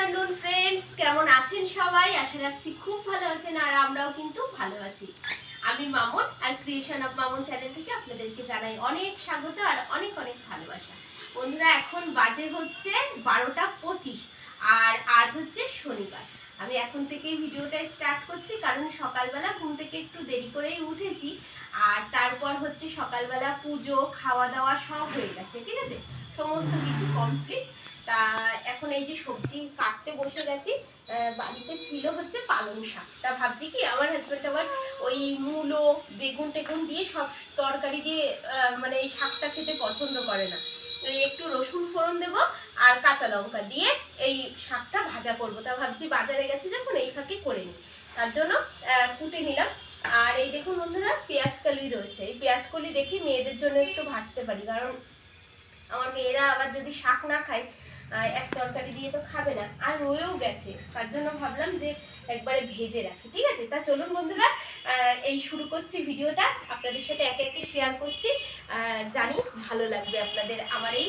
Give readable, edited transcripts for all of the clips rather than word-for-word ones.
Afternoon friends, কেমন আছেন সবাই? আশা রাখছি খুব ভালো আছেন আর আমরাও কিন্তু ভালো আছি। আমি মামুন আর ক্রিয়েশন অফ মামুন চ্যানেল থেকে আপনাদেরকে জানাই অনেক স্বাগত আর অনেক অনেক ভালোবাসা। বন্ধুরা, এখন বাজে হচ্ছে 12:25 আর আজ হচ্ছে শনিবার। আমি এখন থেকেই ভিডিওটা স্টার্ট করছি কারণ সকালবেলা ঘুম থেকে একটু দেরি করেই উঠেছি আর তারপর হচ্ছে সকালবেলা পুজো খাওয়া দাওয়া সব হয়ে গেছে, ঠিক আছে, সমস্ত কিছু কমপ্লিট। তা এখন এই যে সবজি কাটতে বসে গেছি। বাড়িতে ছিল হচ্ছে পালং শাক। তা ভাবছি কি, আমার হাজব্যান্ড আবার ওই মূলো বেগুন টেগুন দিয়ে সব তরকারি দিয়ে মানে এই শাকটা খেতে পছন্দ করে না। ওই একটু রসুন ফোড়ন দেবো আর কাঁচা লঙ্কা দিয়ে এই শাকটা ভাজা করবো। তা ভাবছি বাজারে গেছি যখন এই ফাঁকে করে নিই, তার জন্য কুটে নিলাম। আর এই দেখুন বন্ধুরা, পেঁয়াজ কলি রয়েছে। এই পেঁয়াজ কলি দেখি মেয়েদের জন্য একটু ভাজতে পারি, কারণ আমার মেয়েরা আবার যদি শাক না খায় এক তরকারি দিয়ে তো খাবে না, আর রয়েও গেছে, তার জন্য ভাবলাম যে একবারে ভেজে রাখি। ঠিক আছে, তা চলুন বন্ধুরা, এই শুরু করছি ভিডিওটা, আপনাদের সাথে একে একে শেয়ার করছি। জানি ভালো লাগবে আপনাদের আমার এই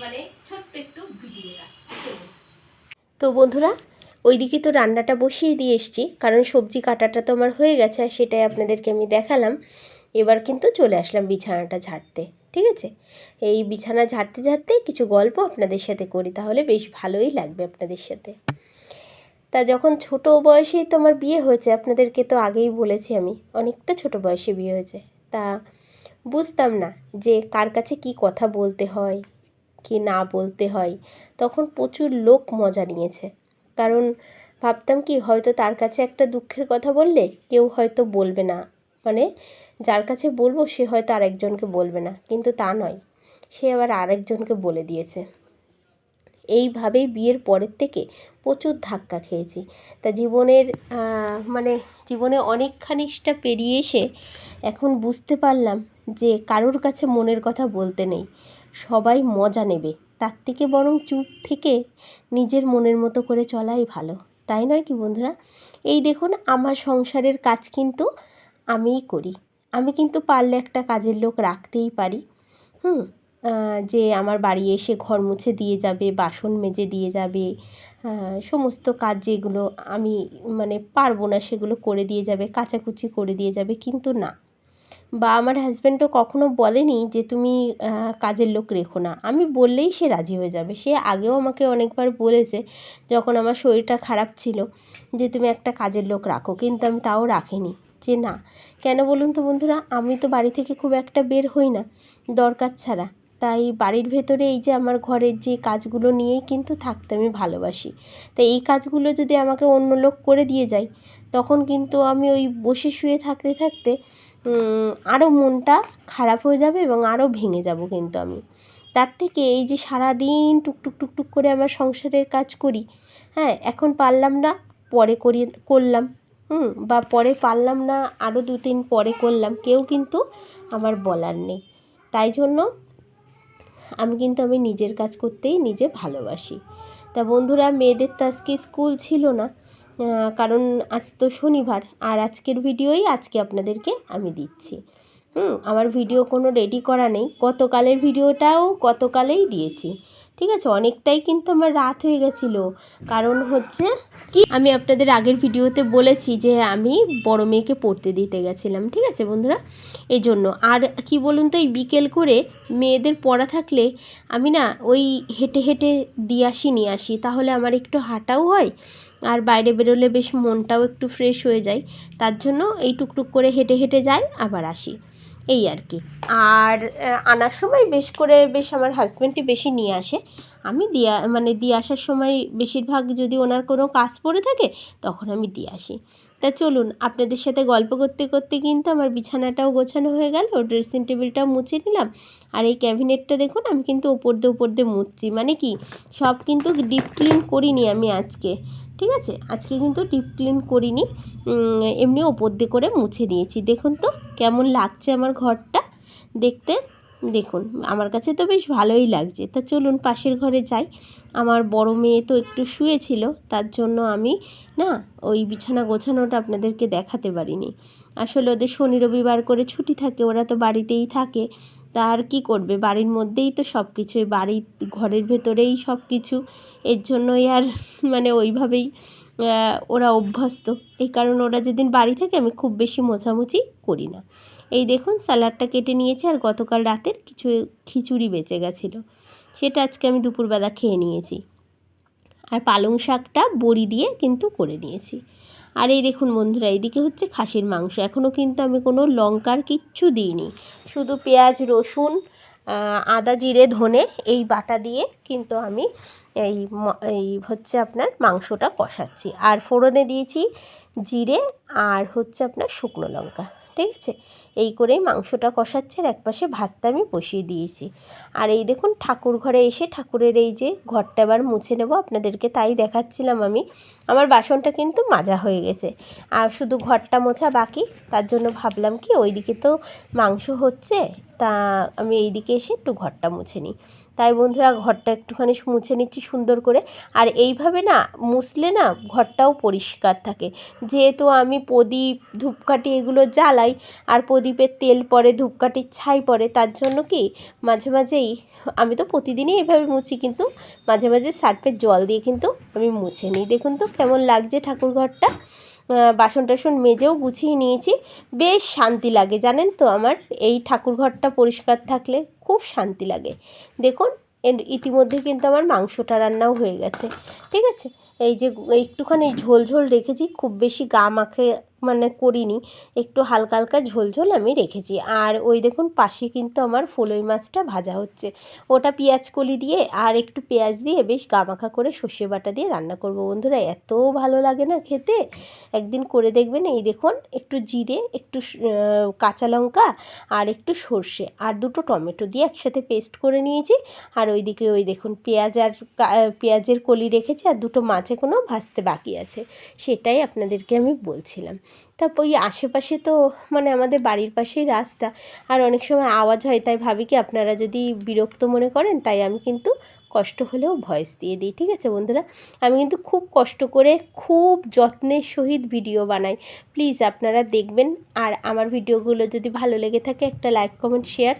মানে ছোট্ট একটু ভিডিওটা। চলুন। তো বন্ধুরা, ওইদিকে তো রান্নাটা বসিয়ে দিয়ে এসছি, কারণ সবজি কাটাটা তো আমার হয়ে গেছে আর সেটাই আপনাদেরকে আমি দেখালাম। এবার কিন্তু চলে আসলাম বিছানাটা ঝাড়তে। ঠিক আছে, এই বিছানা ঝাড়তে ঝাড়তে কিছু গল্প আপনাদের সাথে করি, তাহলে বেশ ভালোই লাগবে আপনাদের সাথে। তা যখন ছোট বয়সেই তো আমার বিয়ে হয়েছে, আপনাদেরকে তো আগেই বলেছি আমি অনেকটা ছোট বয়সে বিয়ে হয়েছে। তা বুঝতাম না যে কার কাছে কি কথা বলতে হয় কি না বলতে হয়। তখন প্রচুর লোক মজা নিয়েছে, কারণ ভাবতাম কি হয়তো তার কাছে একটা দুঃখের কথা বললে কেউ হয়তো বলবে না, মানে যার কাছে বলবো সে হয়তো আরেকজনকে বলবে না, কিন্তু তা নয়, সে আবার আরেকজনকে বলে দিয়েছে। এইভাবেই বিয়ের পরের থেকে প্রচুর ধাক্কা খেয়েছি। তা জীবনের মানে জীবনে অনেকখানিকটা পেরিয়ে এসে এখন বুঝতে পারলাম যে কারোর কাছে মনের কথা বলতে নেই, সবাই মজা নেবে, তার থেকে বরং চুপ থেকে নিজের মনের মতো করে চলাই ভালো, তাই নয় কি বন্ধুরা? এই দেখুন, আমার সংসারের কাজ কিন্তু আমিই করি। আমি কিন্তু পারলে একটা কাজের লোক রাখতেই পারি। হুম যে আমার বাড়ি এসে ঘর মুছে দিয়ে যাবে, বাসন মেজে দিয়ে যাবে, সমস্ত কাজ যেগুলো আমি মানে পারবো না সেগুলো করে দিয়ে যাবে, কাচাকুচি করে দিয়ে যাবে, কিন্তু না। বা আমার হাজব্যান্ডও কখনো বলেনি যে তুমি কাজের লোক রেখো না, আমি বললেই সে রাজি হয়ে যাবে। সে আগেও আমাকে অনেকবার বলেছে যখন আমার শরীরটা খারাপ ছিল যে তুমি একটা কাজের লোক রাখো, কিন্তু আমি তাও রাখিনি। যে না, কেন বলুন তো বন্ধুরা, আমি তো বাড়ি থেকে খুব একটা বের হই না দরকার ছাড়া। তাই বাড়ির ভেতরে এই যে আমার ঘরের যে কাজগুলো নিয়েই কিন্তু থাকতে আমি ভালোবাসি। তাই এই কাজগুলো যদি আমাকে অন্য লোক করে দিয়ে যায়, তখন কিন্তু আমি ওই বসে শুয়ে থাকতে থাকতে আরও মনটা খারাপ হয়ে যাবে এবং আরও ভেঙে যাব কিন্তু আমি। তার থেকে এই যে সারাদিন টুকটুক টুকটুক করে আমার সংসারের কাজ করি, হ্যাঁ এখন পারলাম না পরে করলাম, বা পরে পারলাম না আরও 2-3 পরে করলাম, কেউ কিন্তু আমার বলার নেই। তাই জন্য আমি নিজের কাজ করতেই নিজে ভালোবাসি। তা বন্ধুরা, মেয়েদের তো আজকে স্কুল ছিল না, কারণ আজ তো শনিবার, আর আজকের ভিডিওই আজকে আপনাদেরকে আমি দিচ্ছি। আমার ভিডিও কোনো রেডি করা নেই, গতকালের ভিডিওটাও গতকালেই দিয়েছি। ঠিক আছে, অনেকটাই কিন্তু আমার রাত হয়ে গেছিলো, কারণ হচ্ছে কি আমি আপনাদের আগের ভিডিওতে বলেছি যে আমি বড় মেয়েকে পড়তে দিতে গেছিলাম। ঠিক আছে বন্ধুরা, এই জন্য। আর কি বলুন তো, এই বিকেল করে মেয়েদের পড়া থাকলে আমি না ওই হেঁটে হেঁটে দিয়ে আসি নিয়ে আসি, তাহলে আমার একটু হাঁটাও হয় আর বাইরে বেরোলে বেশ মনটাও একটু ফ্রেশ হয়ে যায়। তার জন্য এই টুকটুক করে হেঁটে হেঁটে যাই আবার আসি, এই আর কি। আর আনার সময় বেশ আমার হাজব্যান্ডই বেশি নিয়ে আসে, আমি দিয়ে আসার সময় বেশিরভাগ যদি ওনার কোনো কাজ পড়ে থাকে তখন আমি দিয়ে আসি। তা চলুন, আপনাদের সাথে গল্প করতে করতে কিন্তু আমার বিছানাটাও গোছানো হয়ে গেল, ড্রেসিং টেবিলটাও মুছে নিলাম। আর এই ক্যাবিনেটটা দেখুন, আমি কিন্তু ওপর দিয়ে মুছছি, মানে কি সব কিন্তু ডিপ ক্লিন করিনি আমি আজকে। ঠিক আছে, আজকে কিন্তু ডিপ ক্লিন করিনি, এমনি ওপর দিয়ে করে মুছে নিয়েছি। দেখুন তো কেমন লাগছে আমার ঘরটা দেখতে। দেখুন, আমার কাছে তো বেশ ভালোই লাগছে। তা চলুন পাশের ঘরে যাই। আমার বড় মেয়ে তো একটু শুয়েছিল, তার জন্য আমি না ওই বিছানা গোছানোটা আপনাদেরকে দেখাতে পারিনি। আসলে ওদের শনি রবিবার করে ছুটি থাকে, ওরা তো বাড়িতেই থাকে, তা আর কী করবে, বাড়ির মধ্যেই তো সব কিছু, বাড়ির ঘরের ভেতরেই সব কিছু, এর জন্যই আর মানে ওইভাবেই ওরা অভ্যস্ত। এই কারণে ওরা যেদিন বাড়ি থাকে আমি খুব বেশি মোছামুছি করি না। এই দেখুন স্যালাডটা কেটে নিয়েছি, আর গতকাল রাতের কিছু খিচুড়ি বেঁচে গেছিলো, সেটা আজকে আমি দুপুরবেলা খেয়ে নিয়েছি। আর পালং শাকটা বড়ি দিয়ে কিন্তু করে নিয়েছি। আর এই দেখুন বন্ধুরা, এইদিকে হচ্ছে খাসির মাংস। এখনও কিন্তু আমি কোনো লঙ্কার কিচ্ছু দিইনি, শুধু পেঁয়াজ রসুন আদা জিরে ধনে এই বাটা দিয়ে কিন্তু আমি এই হচ্ছে আপনার মাংসটা কষাচ্ছি। আর ফোড়নে দিয়েছি জিরে আর হচ্ছে আপনার শুকনো লঙ্কা, ঠিক আছে। এই করেই মাংসটা কষাচ্ছে, আর একপাশে ভাতটা আমি বসিয়ে দিয়েছি। আর এই দেখুন ঠাকুর ঘরে এসে ঠাকুরের এই যে ঘরটা এবার মুছে নেব, আপনাদেরকে তাই দেখাচ্ছিলাম আমি। আমার বাসনটা কিন্তু মাজা হয়ে গেছে, আর শুধু ঘরটা মোছা বাকি। তার জন্য ভাবলাম কি ওইদিকে তো মাংস হচ্ছে, তা আমি এইদিকে এসে একটু ঘরটা মুছে নিই। তাই বন্ধুরা ঘরটা একটুখানি মুছে নিচ্ছি সুন্দর করে। আর এইভাবে না মুছলে না ঘরটাও পরিষ্কার থাকে, যেহেতু আমি প্রদীপ ধূপকাঠি এগুলো জ্বালাই, আর প্রদীপের তেল পড়ে ধূপকাঠির ছাই পড়ে, তার জন্য কি মাঝে মাঝেই, আমি তো প্রতিদিনই এভাবে মুছি, কিন্তু মাঝে মাঝে সার্ফের জল দিয়ে কিন্তু আমি মুছে নিই। দেখুন তো কেমন লাগছে ঠাকুর ঘরটা। বাসন টাসন মেজেও গুছিয়ে নিয়েছি, বেশ শান্তি লাগে জানেন তো। আমার এই ঠাকুর ঘরটা পরিষ্কার থাকলে খুব শান্তি লাগে। দেখুন ইতিমধ্যে কিন্তু আমার মাংসটা রান্নাও হয়ে গেছে, ঠিক আছে। এই যে একটুখানি ঝোল ঝোল রেখেছি, খুব বেশি গা মাখে মানে করিনি, একটু হালকা হালকা ঝোল ঝোল আমি রেখেছি। আর ওই দেখুন পাশে কিন্তু আমার ফলই মাছটা ভাজা হচ্ছে, ওটা পেঁয়াজ কলি দিয়ে আর একটু পেঁয়াজ দিয়ে বেশ গামাখা করে সর্ষে বাটা দিয়ে রান্না করব বন্ধুরা, এত ভালো লাগে না খেতে, একদিন করে দেখবেন। এই দেখুন একটু জিরে একটু কাঁচা লঙ্কা আর একটু সর্ষে আর দুটো টমেটো দিয়ে একসাথে পেস্ট করে নিয়েছি। আর ওইদিকে ওই দেখুন পেঁয়াজ আর পেঁয়াজের কলি রেখেছি, আর দুটো মাছ এখনও ভাজতে বাকি আছে, সেটাই আপনাদেরকে আমি বলছিলাম। তারপর ওই আশেপাশে তো মানে আমাদের বাড়ির পাশেই রাস্তা, আর অনেক সময় আওয়াজ হয়, তাই ভাবি কি আপনারা যদি বিরক্ত মনে করেন, তাই আমি কিন্তু কষ্ট হলেও ভয়েস দিয়ে দিই, ঠিক আছে বন্ধুরা। আমি কিন্তু খুব কষ্ট করে খুব যত্নের সহিত ভিডিও বানাই, প্লিজ আপনারা দেখবেন। আর আমার ভিডিওগুলো যদি ভালো লেগে থাকে একটা লাইক কমেন্ট শেয়ার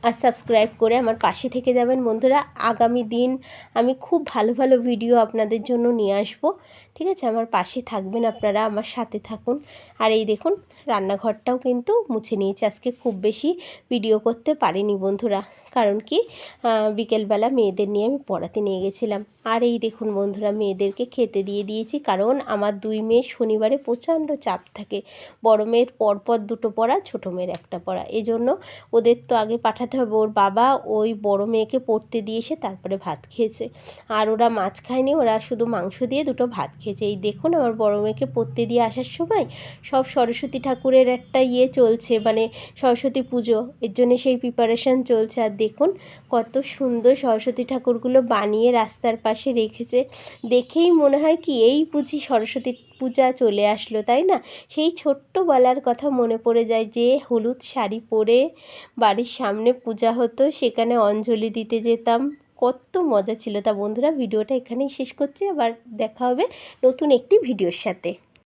আর সাবস্ক্রাইব করে আমার পাশে থেকে যাবেন বন্ধুরা। আগামী দিন আমি খুব ভালো ভালো ভিডিও আপনাদের জন্য নিয়ে আসবো, ঠিক আছে। আমার পাশে থাকবেন আপনারা, আমার সাথে থাকুন। আর এই দেখুন রান্নাঘরটাও কিন্তু মুছে নিয়েছি, আজকে খুব বেশি ভিডিও করতে পারিনি বন্ধুরা, কারণ কি বিকেলবেলা মেয়েদের নিয়ে আমি পড়াতে নিয়ে গেছিলাম। আর এই দেখুন বন্ধুরা মেয়েদেরকে খেতে দিয়ে দিয়েছি, কারণ আমার দুই মেয়ে শনিবারে প্রচণ্ড চাপ থাকে, বড় মেয়ের পরপর দুটো পড়া, ছোটো মেয়ের একটা পড়া, এজন্য ওদের তো আগে পাঠাতে হবে। ওর বাবা ওই বড় মেয়েকে পড়তে দিয়ে এসে তারপরে ভাত খেয়েছে, আর ওরা মাছ খায়নি, ওরা শুধু মাংস দিয়ে দুটো ভাত খেয়েছে। এই দেখুন আমার বড় মেয়েকে পড়তে দিয়ে আসার সময় সব সরস্বতী ঠাকুরের একটা চলছে, মানে সরস্বতী পুজো, এর জন্য সেই প্রিপারেশান চলছে। আর দেখুন কত সুন্দর সরস্বতী ঠাকুরগুলো বানিয়ে রাস্তার পাশে রেখেছে, দেখেই মনে হয় কি এই বুঝি সরস্বতী পূজা চলে আসলো, তাই না। সেই ছোট্টবেলার কথা মনে পড়ে যায়, যে হলুদ শাড়ি পরে বাড়ির সামনে পূজা হতো, সেখানে অঞ্জলি দিতে যেতাম, কত মজা ছিল। তা বন্ধুরা ভিডিওটা এখানেই শেষ করছি, আবার দেখা হবে নতুন একটি ভিডিওর সাথে।